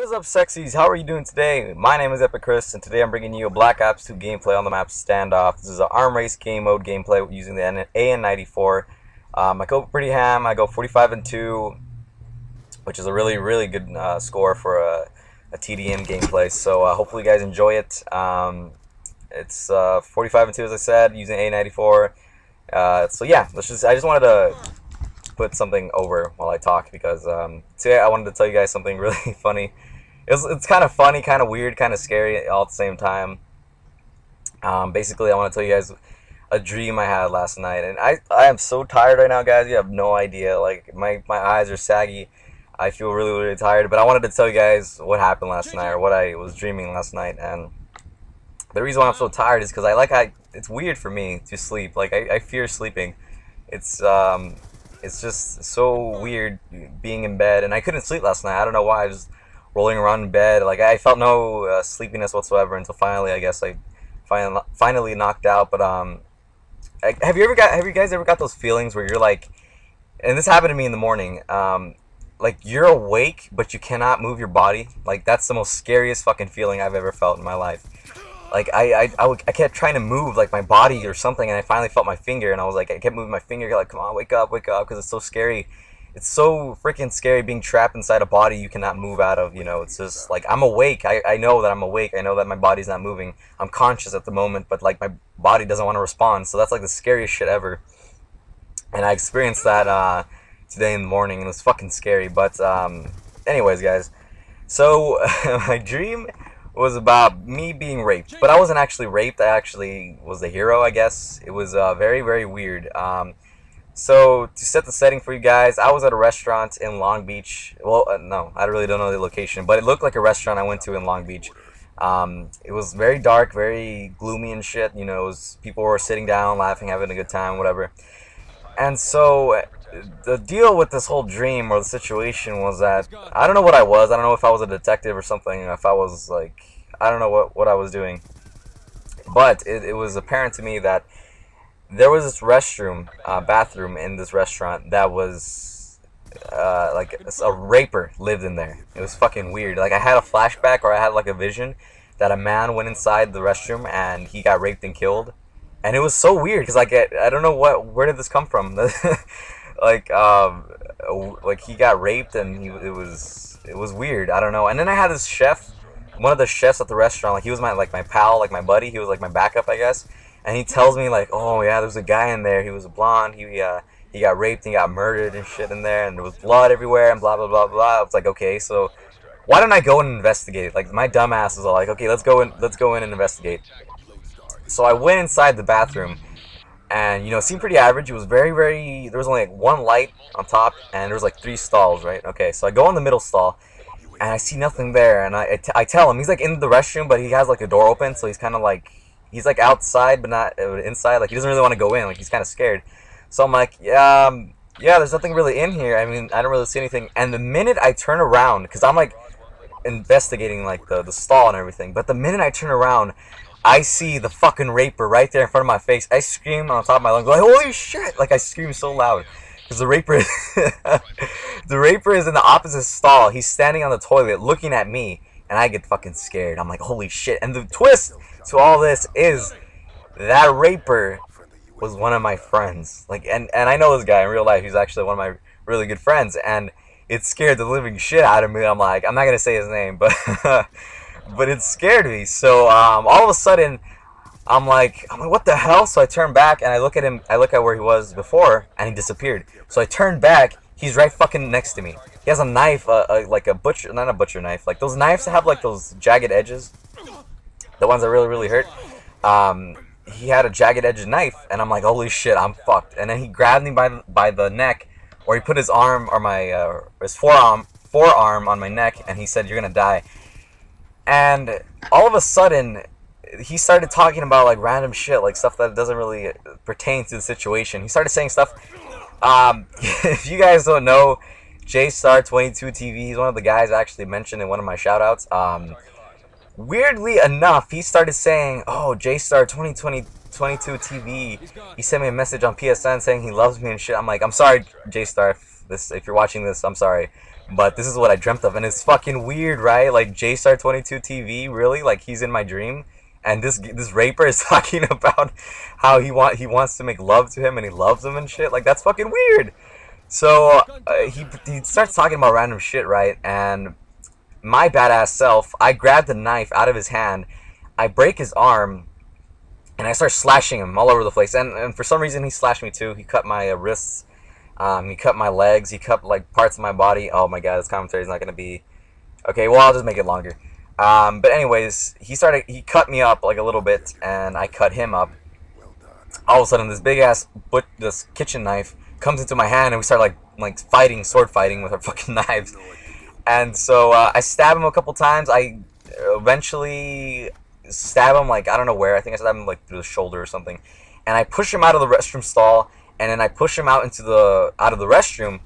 What is up, sexies? How are you doing today? My name is Epic Chris, and today I'm bringing you a Black Ops 2 gameplay on the map Standoff. This is an arm race game mode gameplay using the AN94. I go pretty ham. I go 45 and 2, which is a really good score for a TDM gameplay. So hopefully you guys enjoy it. It's 45 and 2, as I said, using A94. So yeah, I just wanted to put something over while I talk because today I wanted to tell you guys something really funny. It's kind of funny, kind of weird, kind of scary all at the same time. Basically, I want to tell you guys a dream I had last night, and I am so tired right now, guys. You have no idea. Like my eyes are saggy. I feel really tired. But I wanted to tell you guys what happened last night, or what I was dreaming last night. And the reason why I'm so tired is because it's weird for me to sleep. Like I fear sleeping. It's just so weird being in bed, and I couldn't sleep last night. I don't know why. I was just rolling around in bed. Like I felt no sleepiness whatsoever until finally, I guess I finally knocked out. But have you guys ever got those feelings where you're like, and this happened to me in the morning. Like you're awake but you cannot move your body. Like that's the most scariest fucking feeling I've ever felt in my life. Like I kept trying to move like my body or something, and I finally felt my finger, and I was like, I kept moving my finger, like, come on, wake up, because it's so scary. It's so freaking scary being trapped inside a body you cannot move out of. You know, it's just like I'm awake. I know that I'm awake. I know that my body's not moving. I'm conscious at the moment, but like my body doesn't want to respond. So that's like the scariest shit ever. And I experienced that today in the morning, and it was fucking scary. But anyways, guys, so my dream was about me being raped, but I wasn't actually raped. I actually was the hero, I guess. It was very weird. So to set the setting for you guys, I was at a restaurant in Long Beach. Well, no, I really don't know the location, but it looked like a restaurant I went to in Long Beach. It was very dark, very gloomy and shit. You know, people were sitting down, laughing, having a good time, whatever. And so the deal with this whole dream or the situation was that I don't know what I was. I don't know if I was a detective or something. If I was like, I don't know what I was doing. But it was apparent to me that there was this bathroom in this restaurant that was like a raper lived in there. It was fucking weird. Like I had a flashback, or I had like a vision that a man went inside the restroom and he got raped and killed. And it was so weird because like I don't know where did this come from. like he got raped and it was weird. I don't know. And then I had this chef, one of the chefs at the restaurant. Like he was my pal, like my buddy. He was like my backup, I guess. And he tells me like, oh yeah, there's a guy in there. He was a blonde. He got raped and got murdered and shit in there, and there was blood everywhere and blah blah blah blah. I was like, okay, so why don't I go and investigate? Like my dumb ass was all like, okay, let's go in and investigate. So I went inside the bathroom, and you know, it seemed pretty average. It was very. There was only like one light on top, and there was like 3 stalls, right? Okay, so I go in the middle stall, and I see nothing there, and I tell him he's like in the restroom, but he has like a door open, so he's kind of like he's like outside but not inside. Like he doesn't really want to go in. Like he's kind of scared. So I'm like, yeah, there's nothing really in here. I mean, I don't really see anything. And the minute I turn around, because I'm like investigating like the stall and everything, but the minute I turn around, I see the fucking raper right there in front of my face. I scream on top of my lungs, like, holy shit! Like I scream so loud because the raper the raper is in the opposite stall. He's standing on the toilet looking at me, and I get fucking scared. I'm like, holy shit! And the twist to all this is that raper was one of my friends. Like, and I know this guy in real life. He's actually one of my really good friends, and it scared the living shit out of me. I'm like, I'm not gonna say his name, but but it scared me. So all of a sudden, I'm like, what the hell? So I turn back and I look at him. I look at where he was before, and he disappeared. So I turn back. He's right fucking next to me. He has a knife, like a butcher, not a butcher knife, like those knives that have like those jagged edges, the ones that really hurt. He had a jagged edged knife, and I'm like, holy shit, I'm fucked. And then he grabbed me by the neck, or he put his arm or his forearm on my neck, and he said, you're gonna die. And all of a sudden, he started talking about like random shit, like stuff that doesn't really pertain to the situation. He started saying stuff. If you guys don't know, JStar22TV, he's one of the guys I actually mentioned in one of my shoutouts. Weirdly enough, he started saying, oh, JStar22TV, he sent me a message on PSN saying he loves me and shit. I'm like, I'm sorry, JStar, if you're watching this, I'm sorry. But this is what I dreamt of, and it's fucking weird, right? Like JStar22 TV, really? Like he's in my dream, and this raper is talking about how he wants to make love to him, and he loves him and shit. Like that's fucking weird. So he starts talking about random shit, right? And my badass self, I grab the knife out of his hand, I break his arm, and I start slashing him all over the place. And for some reason, he slashed me too. He cut my wrists. He cut my legs. He cut like parts of my body. Oh my god, this commentary is not gonna be okay. Well, I'll just make it longer. But anyways, he cut me up like a little bit, and I cut him up. All of a sudden, this big ass this kitchen knife comes into my hand, and we start like fighting, sword fighting with our fucking knives. And so I stab him a couple times. I eventually stab him like I don't know where. I think I stabbed him like through the shoulder or something. And I push him out of the restroom stall, and then I push him out into out of the restroom.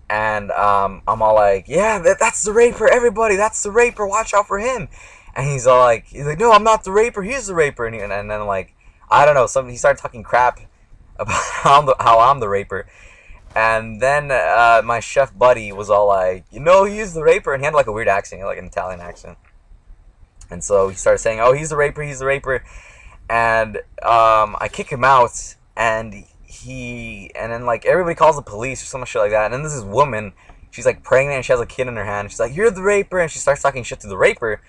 And I'm all like, yeah, that's the raper, everybody, that's the raper, watch out for him. And he's like, no, I'm not the raper, he's the raper. And then like, I don't know, he started talking crap about how I'm the raper. And then my chef buddy was all like, you know, he's the raper, and he had like a weird accent, like an Italian accent. And so he started saying, oh, he's the raper, he's the raper. And I kick him out, and then like everybody calls the police or some shit like that. And then this woman, she's like pregnant and she has a kid in her hand. She's like, you're the raper, and she starts talking shit to the raper.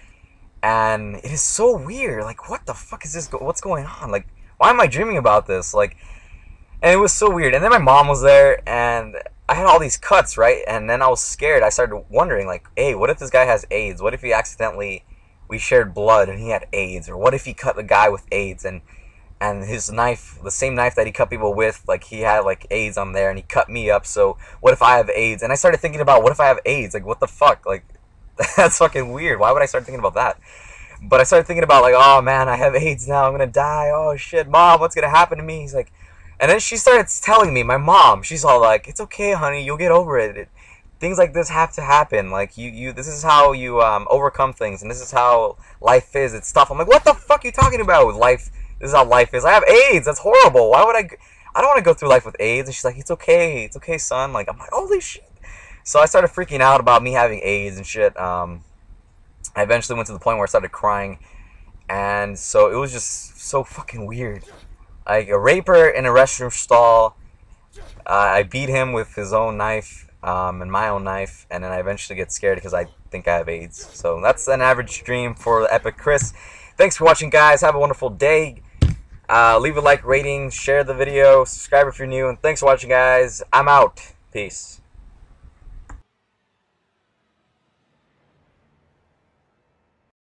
And it is so weird. Like, what the fuck is this? What's going on? Like, why am I dreaming about this? Like, and it was so weird. And then my mom was there, and I had all these cuts, right? And then I was scared. I started wondering, like, hey, what if this guy has AIDS? What if we shared blood and he had AIDS? Or what if he cut the guy with AIDS, and his knife, the same knife that he cut people with, like he had like AIDS on there, and he cut me up. So what if I have AIDS? And I started thinking about, what if I have AIDS? Like, what the fuck? Like, that's fucking weird. Why would I start thinking about that? But I started thinking about like, oh man, I have AIDS now. I'm gonna die. Oh shit, mom, what's gonna happen to me? He's like, and then she started telling me, my mom, she's all like, it's okay, honey, you'll get over it. Things like this have to happen. Like this is how you overcome things, and this is how life is. It's tough. I'm like, what the fuck are you talking about with life? This is how life is. I have AIDS. That's horrible. Why would I don't want to go through life with AIDS. And she's like, it's okay, son. Like, I'm like, holy shit. So I started freaking out about me having AIDS and shit. I eventually went to the point where I started crying, and so it was just so fucking weird. Like a raper in a restroom stall. I beat him with his own knife and my own knife, and then I eventually get scared because I think I have AIDS. So that's an average dream for the Epic Chris. Thanks for watching, guys. Have a wonderful day. Leave a like, rating, share the video, subscribe if you're new, and thanks for watching, guys. I'm out. Peace.